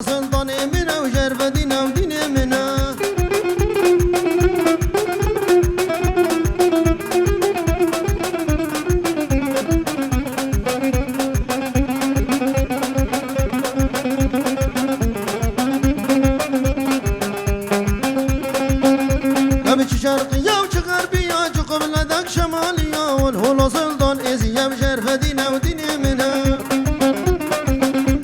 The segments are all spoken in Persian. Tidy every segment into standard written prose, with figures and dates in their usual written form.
سلطان منا وشرف دينا ودين منا أبش شرقية وش غربية وش قبلتك شمالية والهولو سلطان إزيا وشرف دينا ودين منا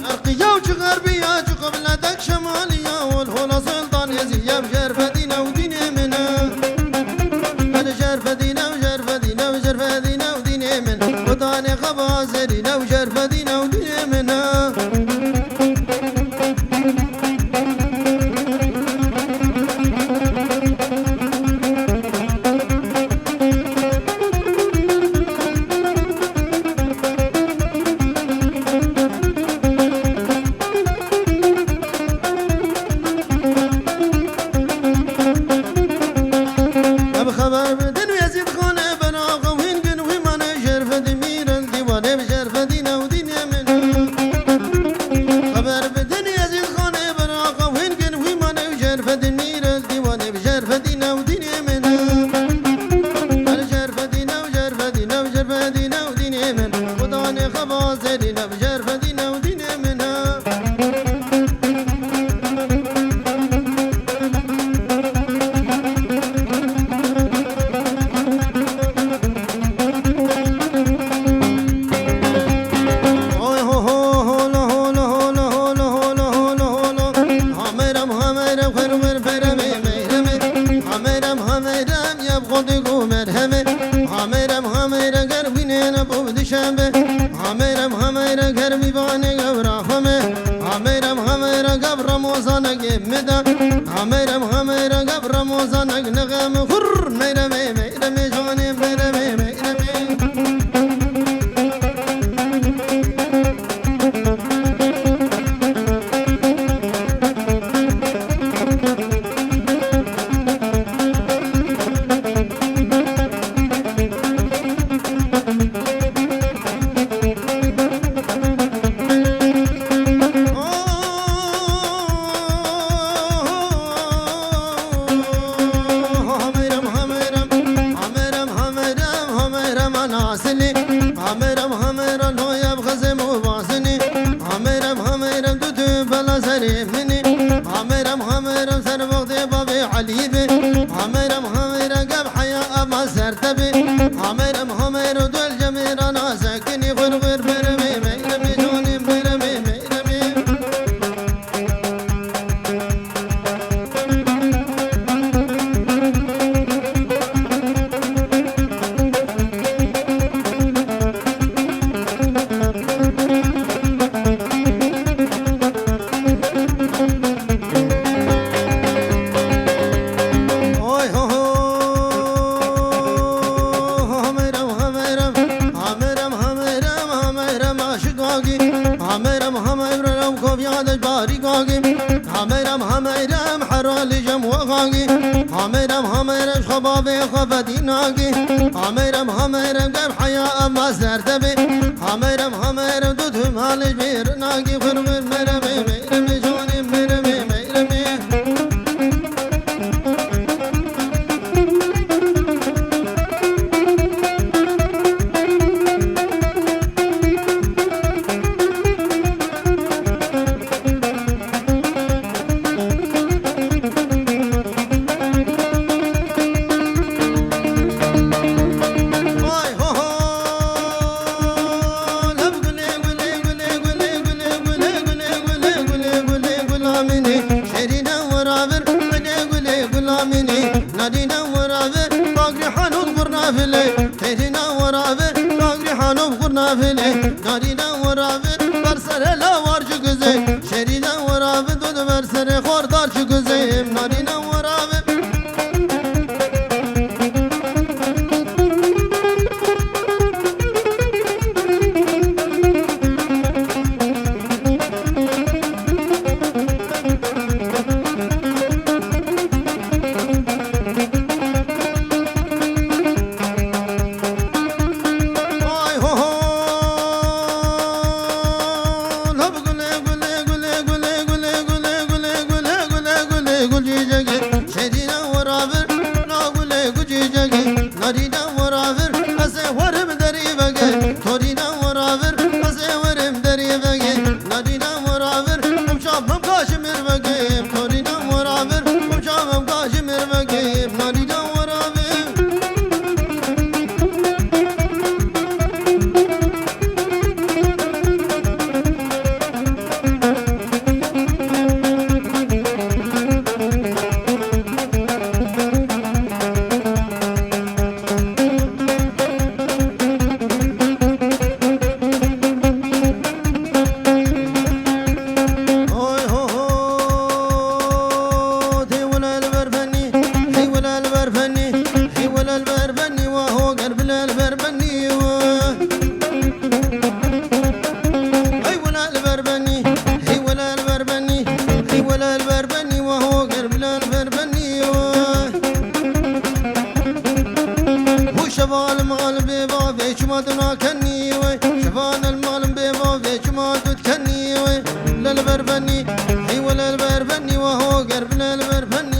شرقية وش غربية وش قبلتك شمالية والهولو سلطان إزيا وشرف دينا ودين منا أنا شرف دينا وشرف دينا وشرف دينا ودين منا وطاني خبازرينا وشرف دينا ودين منا خبر بدن ويزيد خانه بناقه وين بن ومن شرف دمير الديوان بشرف دينا ودين من خبر بدن يزيد خانه بناقه وين بن ومن شرف دمير الديوان بشرف دينا ودين من شرف دينا وشرف دينا وشرف دينا ودين من خداني خبازرينا بشرف دينا ودين منها همرم همرا گرمی بانه گورا همه همرم همرا گبر موزان گمدا همرم همرا گبر موزان نغم خور میرم میرم جانم میرم میرم همرم همرا نویب خزم و باسنی همرم همرم دو تو بلا سریمنی همرم همرم سر وقت باب علی بی همرم همرا قب حیا اما سرتبی همرم همرا دول جمیرانا سکنی غرغر برمی میرمی جونی برمی میرمی همرم همرم خوب یادش باری گاگی همرم همرم حرالی جم و غاگی همرم همرم خباب خفتی ناگی همرم همرم گب حیا اما سرتبی همرم همرم دو تو مالش بیر ناگی خرمر مرمی میرمی جونی مرمی میرمی ولا البربني وهو قرب البربني هو شبان المال ببابي شما دناكني شبان المال ببابي شما تتكني للبربني هي ولا البربني وهو قرب البربني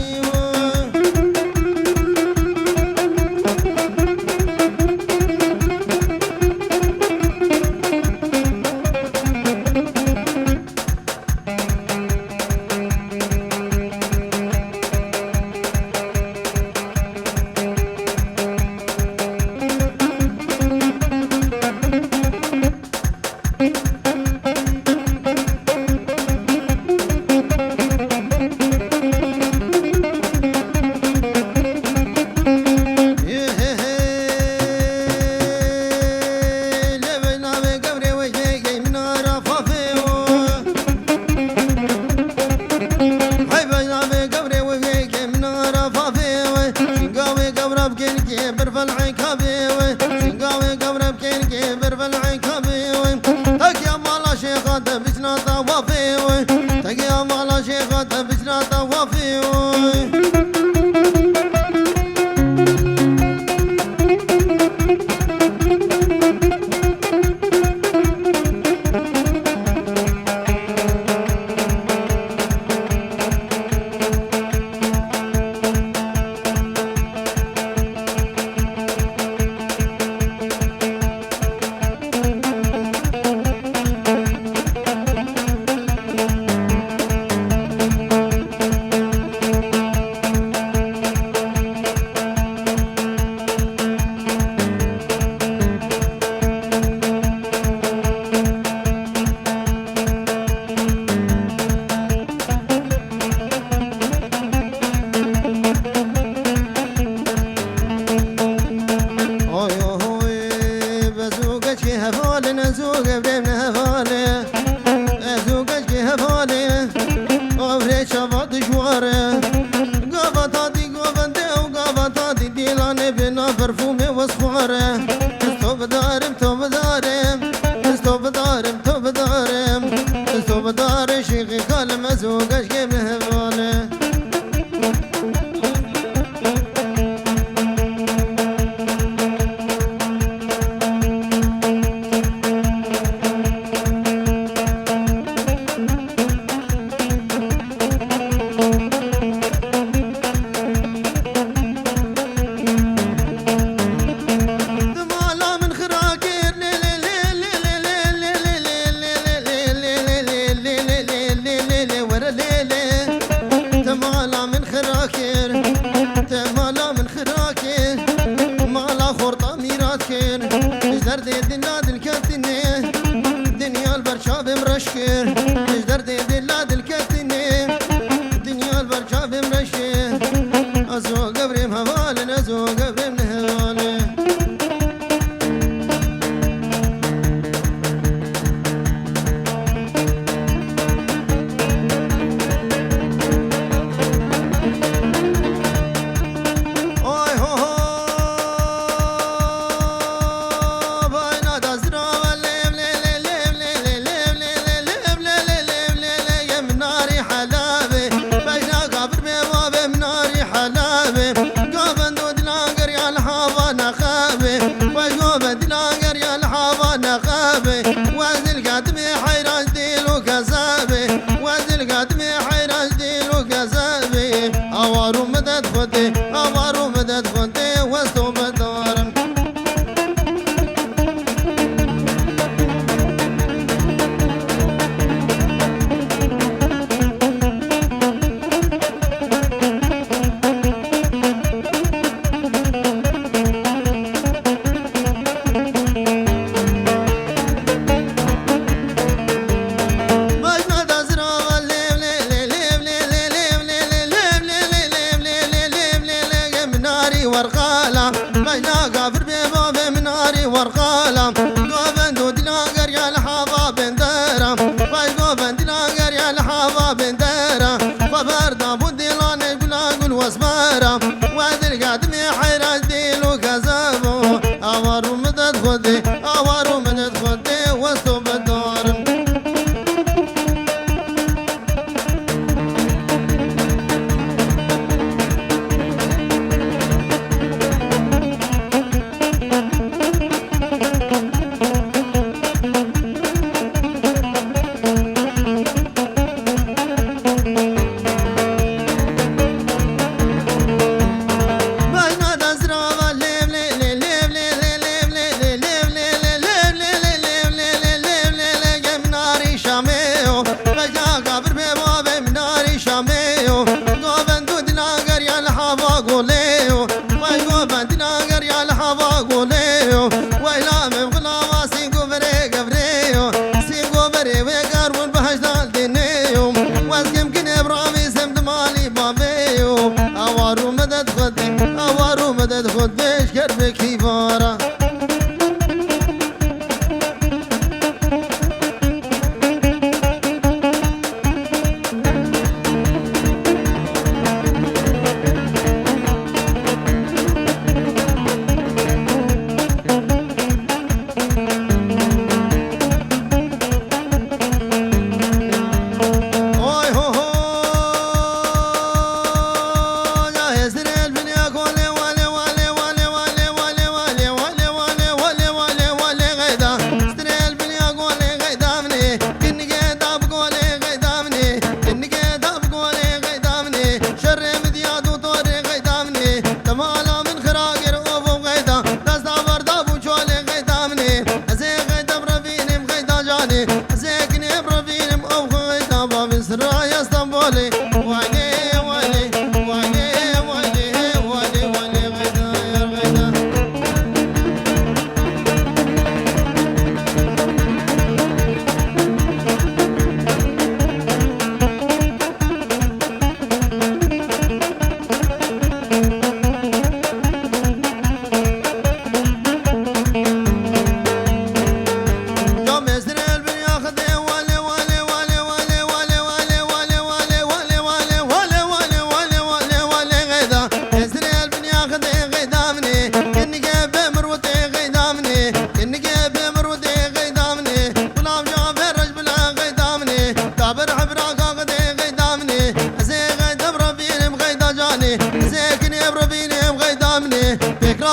بالي ويلي ويلي ويلي ويلي ويلي ويلي غدا يا غدا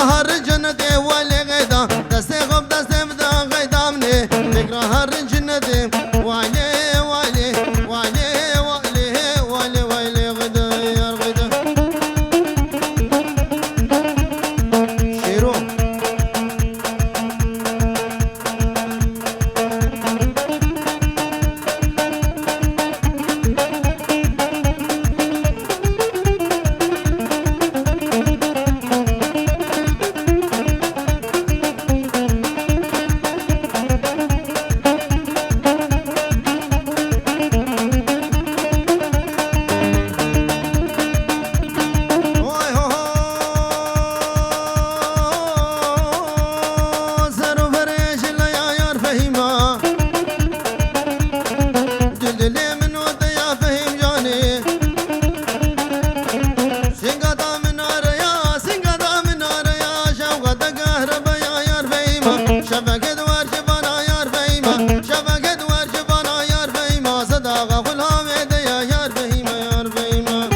هر جنت ولی غدا دست خوب دست مدا غدا منی فکر هر جنت ولی ولی ولی ولی ولی ولی غدا یار غدا شیرو شبكة دوار شبانا يار فهيمة شبكة دوار شبانا يار فهيمة صداقة غلام يديا يار فهيمة يار فهيمة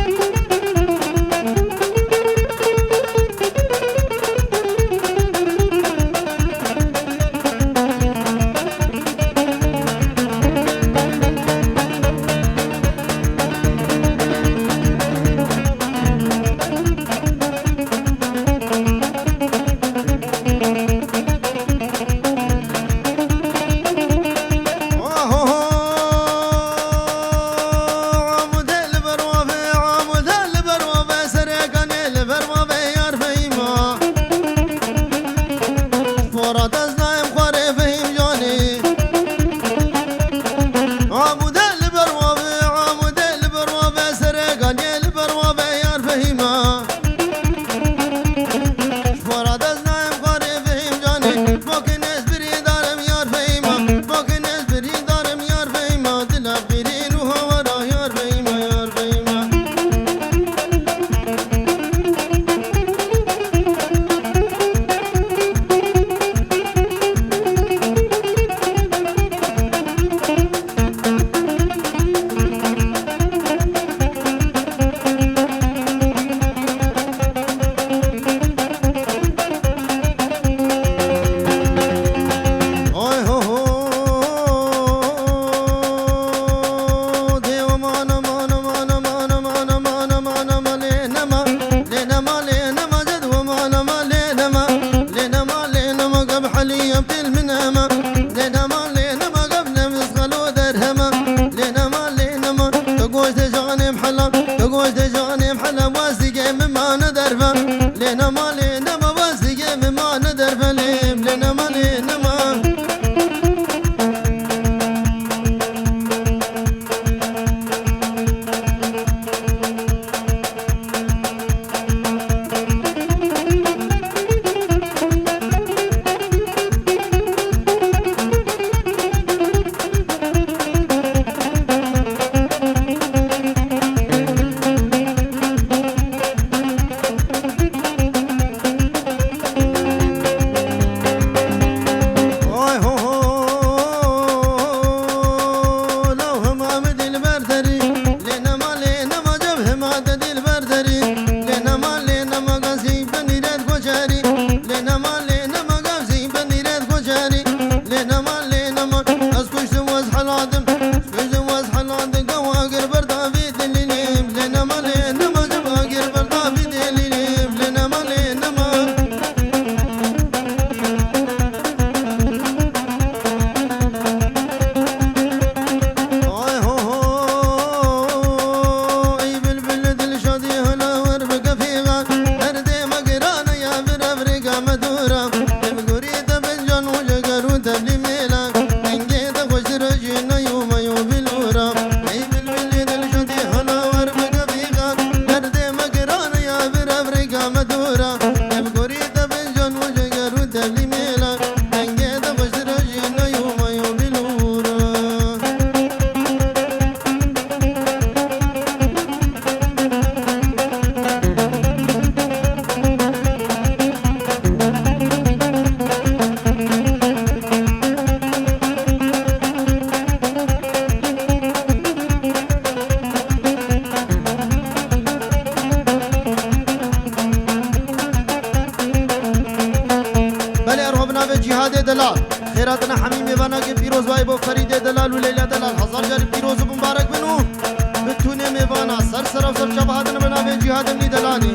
لنا ما لنا ما واسقي ما ندر فليم لنا ما لنا ما دلال خيراتنا حميمي بنا كي بيروز بايبو فريد دلال وليلى دلال هزار جاري بيروز مبارك بنو بتوني ميبانا سر سر وسر جبهاتنا بنا جهاد مني دلاني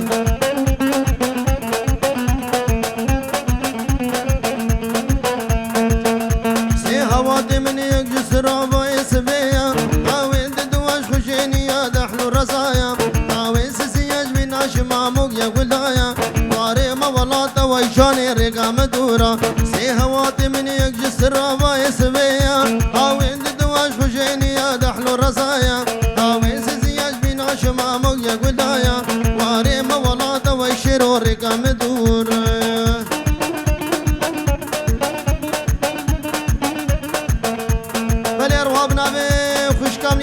سي هواتي من يجسر وبايس بيا هاوين دواش خشيني يا دحلو رزايا هاوين سيسياج من عشمامك يا ولايا واري ما ولاتا ويشاني رقا مدورا سي هواتي من يجسر وبايس بيا هاوين دواش خشيني يا دحلو رزايا هاوين سيسياج من عشمامك يا ولايا واري ما ولاتا ويشيرو رقا مدورا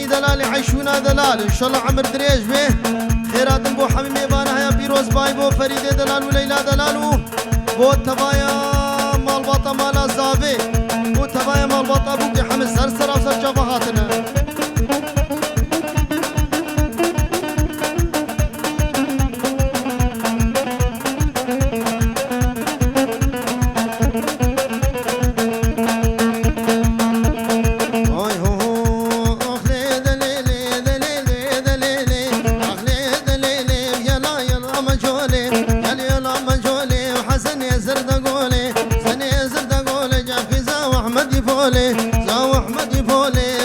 دلال عيشونا دلال ان شاء الله عمر دريج به خيرات بو حميمي بانا يا بيروز باي بو فريد دلال وليلى دلالو بو تبايا مال بطا مال زابي بو تبايا مال بطا بو حمد سر سر وسر جبهاتنا زاو احمد فولي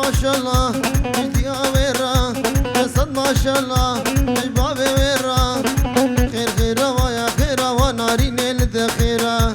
ماشالله جديا ويرا صد ماشالله الباب ويرا خير خير ويا خير وناري نيل خيره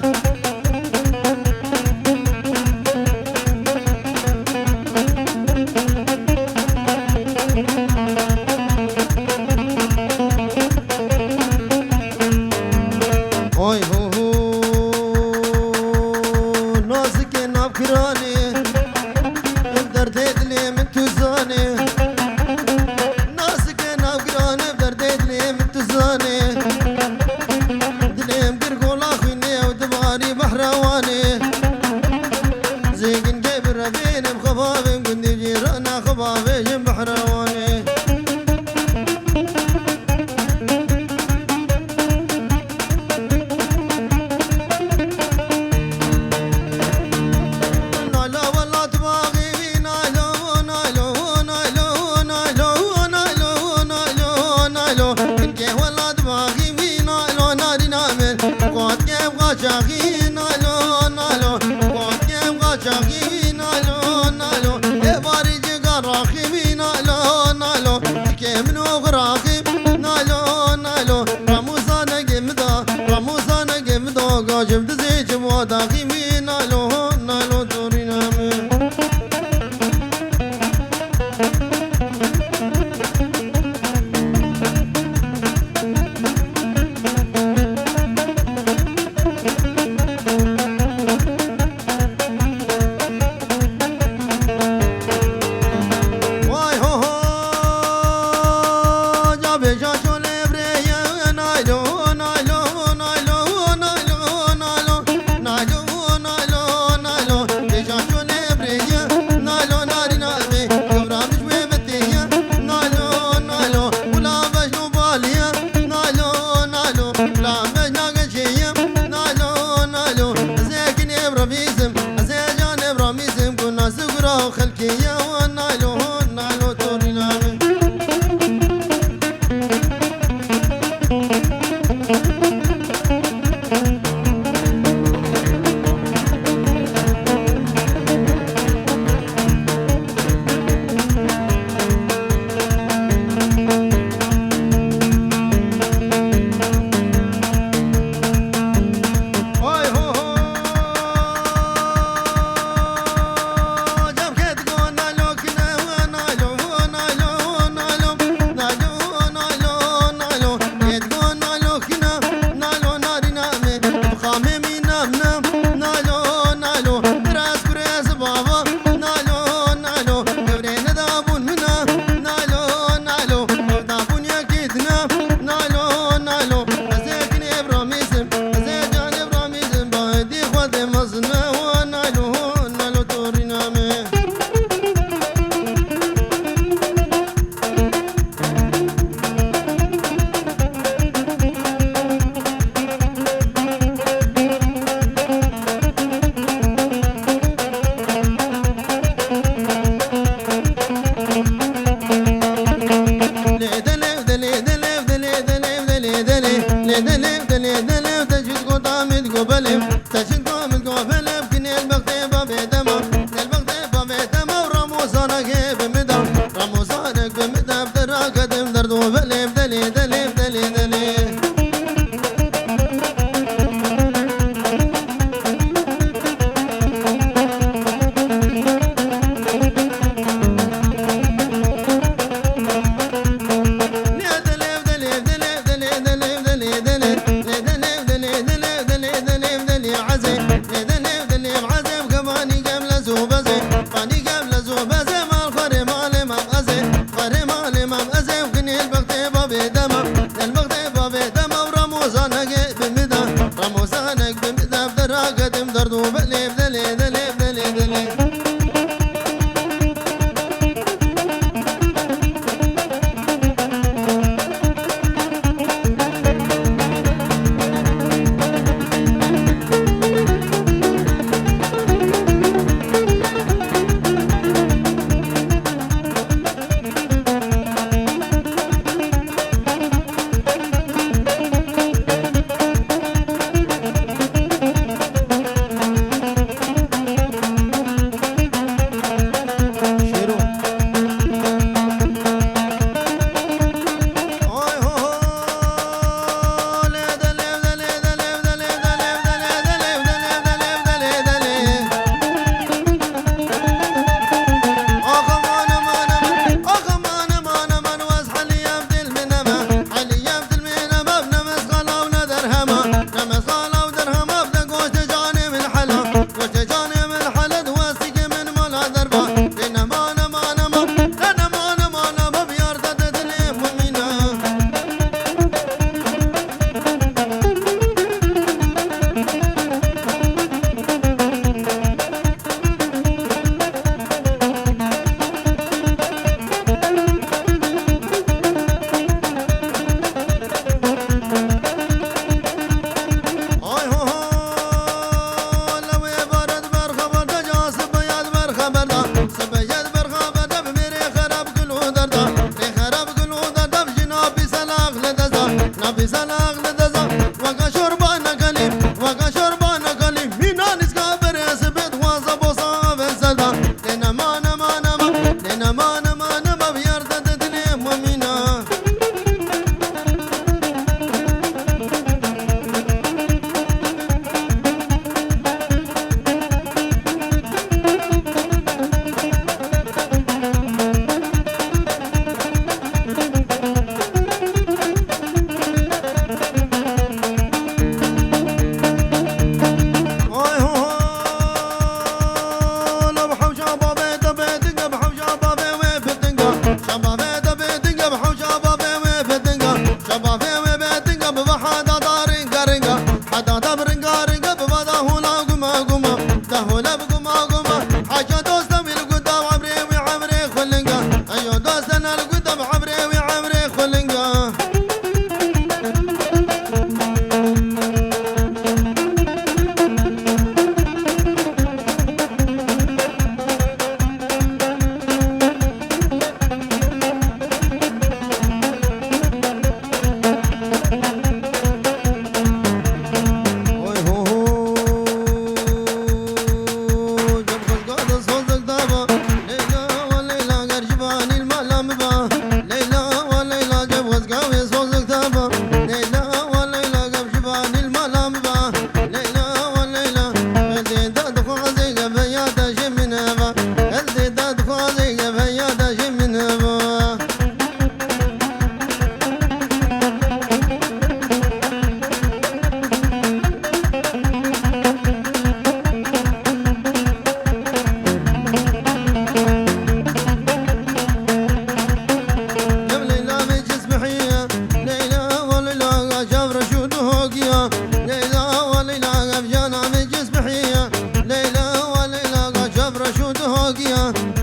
دربا لنا مانا مانا ما لنا مانا مانا ما بيارد دلي مؤمنا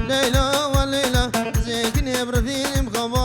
ليلى وليلى زيكني برفيني مخبار